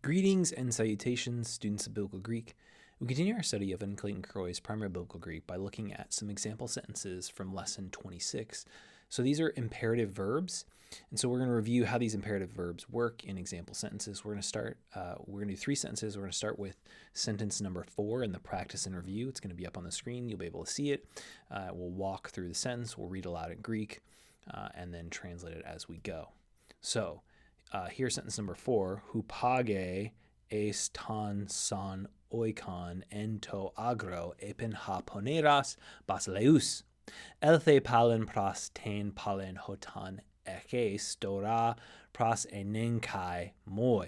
Greetings and salutations, students of Biblical Greek. We continue our study of Clayton Croy's Primary Biblical Greek by looking at some example sentences from Lesson 26. So these are imperative verbs, and so we're going to review how these imperative verbs work in example sentences. We're going to do 3 sentences. We're going to start with sentence number 4 in the practice and review. It's going to be up on the screen. You'll be able to see it. We'll walk through the sentence. We'll read aloud in Greek, and then translate it as we go. So here's sentence number 4. Hupage es ton son oikon en to agro epen ha poneras basileus. Elthe palen pras ten palen hotan ekes dora pras enenkai moi.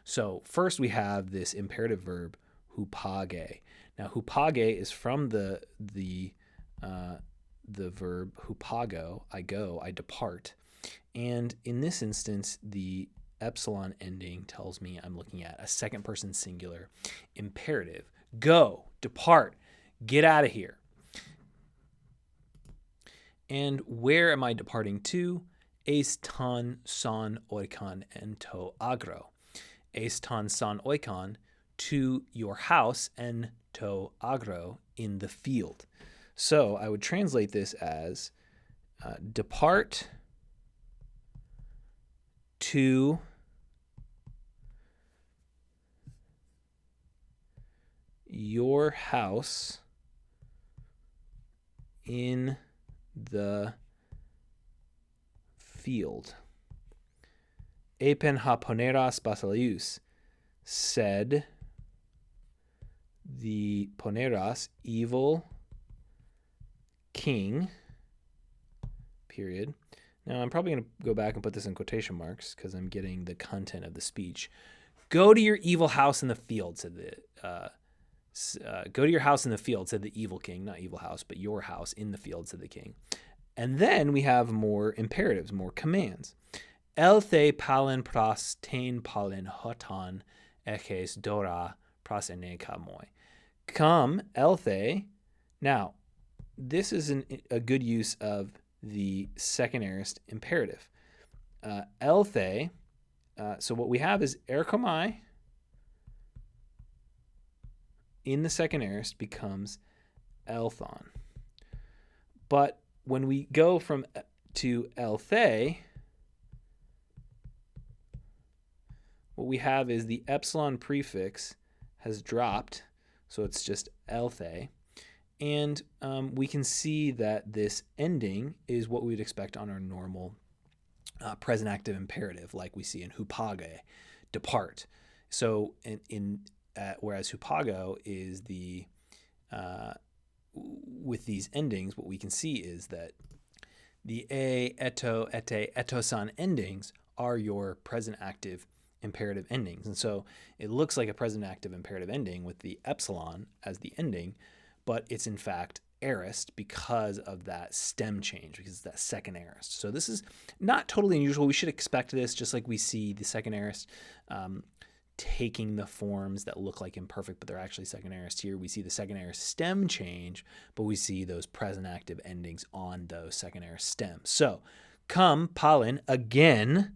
So first we have this imperative verb hupage. Now hupage is from the verb hupago, I go, I depart. And in this instance, the epsilon ending tells me I'm looking at a second person singular imperative. Go, depart, get out of here. And where am I departing to? Es ton son oikon en to agro. Es ton son oikon, to your house, en to agro, in the field. So I would translate this as depart to your house in the field. Epen ha poneras basileus, said the poneras, evil king, period. Now, I'm probably going to go back and put this in quotation marks because I'm getting the content of the speech. Go to your evil house in the field, said go to your house in the field, said the evil king. Not evil house, but your house in the field, said the king. And then we have more imperatives, more commands. Elthe palen pras ten palen hotan ekes dora pras eneka moi. Come, elthe. Now, this is a good use of the second aorist imperative. Elthe, so what we have is erkomai in the second aorist becomes elthon. But when we go to elthe, what we have is the epsilon prefix has dropped, so it's just elthe. And we can see that this ending is what we'd expect on our normal present active imperative, like we see in hupage, depart. So whereas hupago is with these endings, what we can see is that the e, eto, ete, etosan endings are your present active imperative endings. And so it looks like a present active imperative ending with the epsilon as the ending, but it's in fact aorist because of that stem change, because it's that second aorist. So this is not totally unusual. We should expect this, just like we see the second aorist taking the forms that look like imperfect, but they're actually second aorist. Here we see the second aorist stem change, but we see those present active endings on those second aorist stems. So come, palen, again,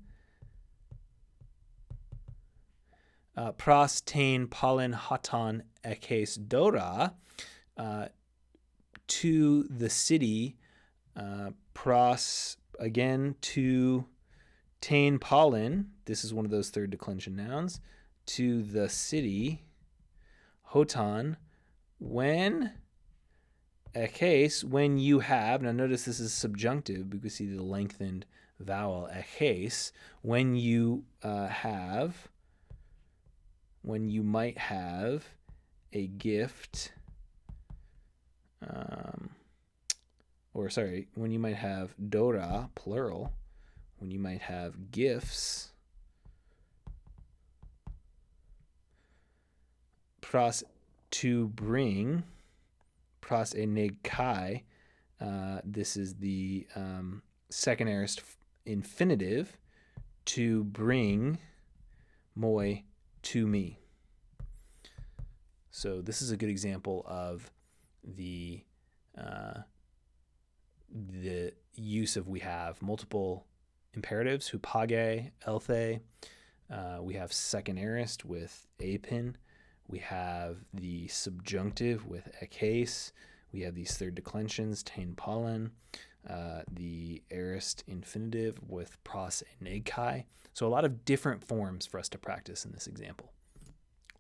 pras ten palen hatan ekes dora, to the city, pras, again, to tain pollen, this is one of those third declension nouns, to the city, hotan, when, ekes, when you have, now notice this is subjunctive, because we see the lengthened vowel, ekes, when you when you might have a gift, when you might have dora, plural, when you might have gifts, pras, to bring, pras enekai, this is the second aorist infinitive, to bring, moi, to me. So this is a good example of the use of, we have multiple imperatives, hupage, elthe, We have second aorist with apin. We have the subjunctive with ekase. We have these third declensions, tain pollen. The aorist infinitive with pros and egkai. So a lot of different forms for us to practice in this example.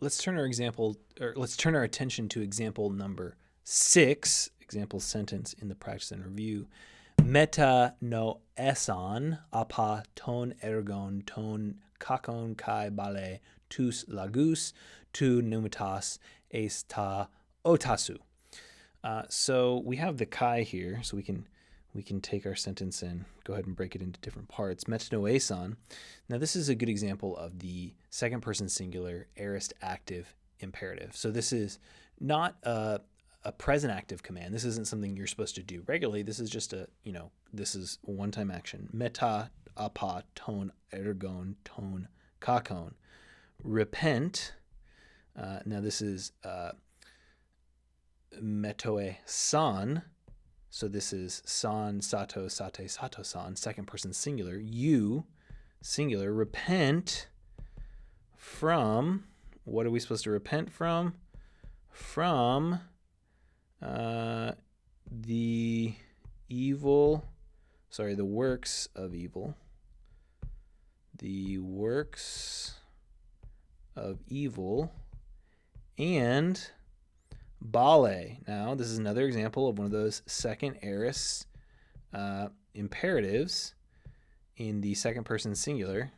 Let's turn our attention to example number 6, example sentence in the practice and review. Meta no eson apa ton ergon ton kakon kai bale tus lagus tu numitas es ta otasu. So we have the kai here, so we can take our sentence and go ahead and break it into different parts. Meta no eson. Now this is a good example of the second person singular aorist active imperative. So this is not a present active command. This isn't something you're supposed to do regularly. This is just this is a one-time action. Meta apa ton ergon ton kakon. Repent. Now this is metoe san. So this is san, sato, sate, sato san, second person singular. You, singular. Repent from, what are we supposed to repent from? From the works of evil. The works of evil and bale. Now, this is another example of one of those second aorist imperatives in the second person singular,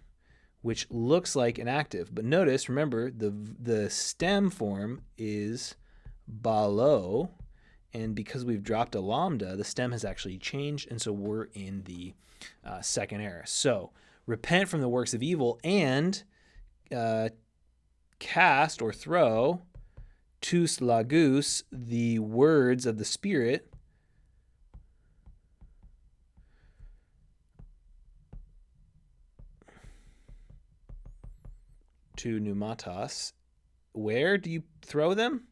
which looks like an active. But notice, remember, the stem form is balo, and because we've dropped a lambda, the stem has actually changed, and so we're in the second aorist. So, repent from the works of evil and cast or throw tus lagus, the words of the Spirit, to pneumatos. Where do you throw them?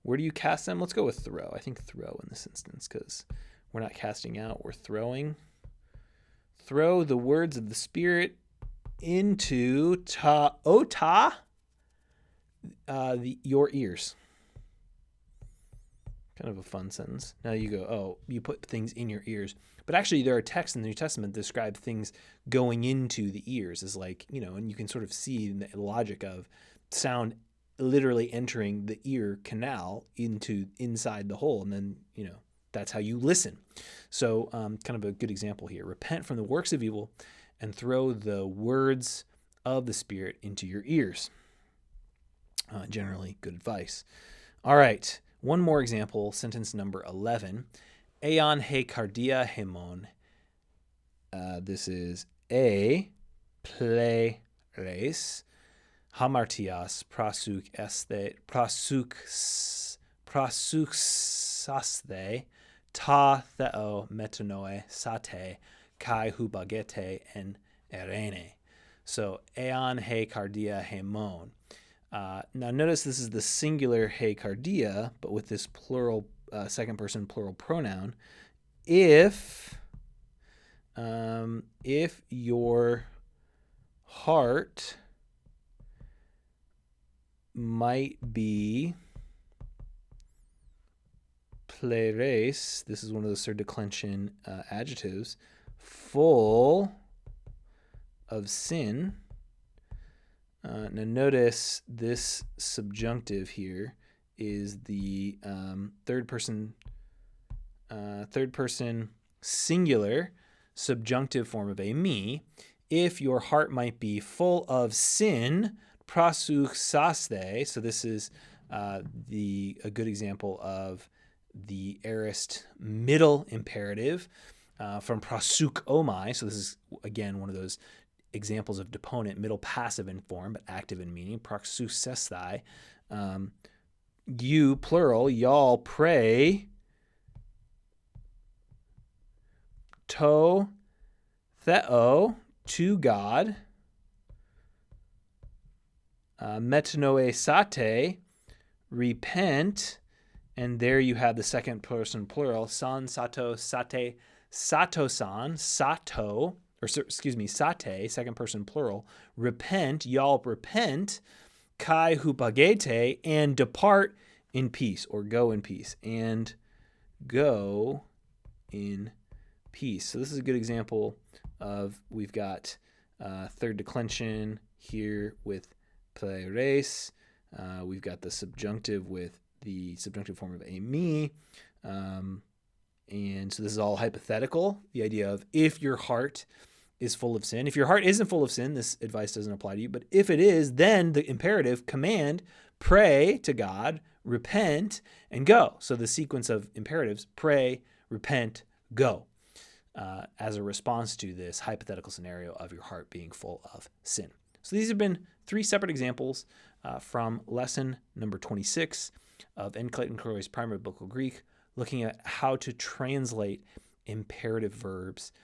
Where do you cast them? Let's go with throw. I think throw in this instance because we're not casting out, we're throwing. Throw the words of the Spirit into your ears. Kind of a fun sentence. Now you go, oh, you put things in your ears. But actually there are texts in the New Testament that describe things going into the ears as like, and you can sort of see the logic of sound literally entering the ear canal inside the hole. And then, that's how you listen. So kind of a good example here. Repent from the works of evil and throw the words of the Spirit into your ears. Generally good advice. All right. One more example, sentence number 11. Eon he cardia hemon. This is a pleres hamartias prasuxaste ta theo metanoe sate kai hubagete en erene. So eon he cardia hemon. Now notice this is the singular he cardia, but with this plural, second person plural pronoun. If your heart might be pleres, this is one of those third declension adjectives, full of sin. Now notice this subjunctive here is the third person singular subjunctive form of a me. If your heart might be full of sin, prasuxaste. So this is a good example of the aorist middle imperative from prasuk-omai. So this is again one of those examples of deponent, middle passive in form, but active in meaning. Praxusesthai. You, plural, y'all pray. To theo, to God. Metanoe sate, repent. And there you have the second person plural. San, sato, sate, sato-san, sato. sate, second person plural, repent, y'all repent, kai hupagete, and depart in peace, or go in peace, and go in peace. So this is a good example of, we've got third declension here with pleres. We've got the subjunctive with the subjunctive form of emi. And so this is all hypothetical, the idea of if your heart is full of sin. If your heart isn't full of sin, this advice doesn't apply to you. But if it is, then the imperative command, pray to God, repent, and go. So the sequence of imperatives, pray, repent, go, as a response to this hypothetical scenario of your heart being full of sin. So these have been 3 separate examples from lesson number 26 of N. Clayton Croy's Primary Biblical Greek, looking at how to translate imperative verbs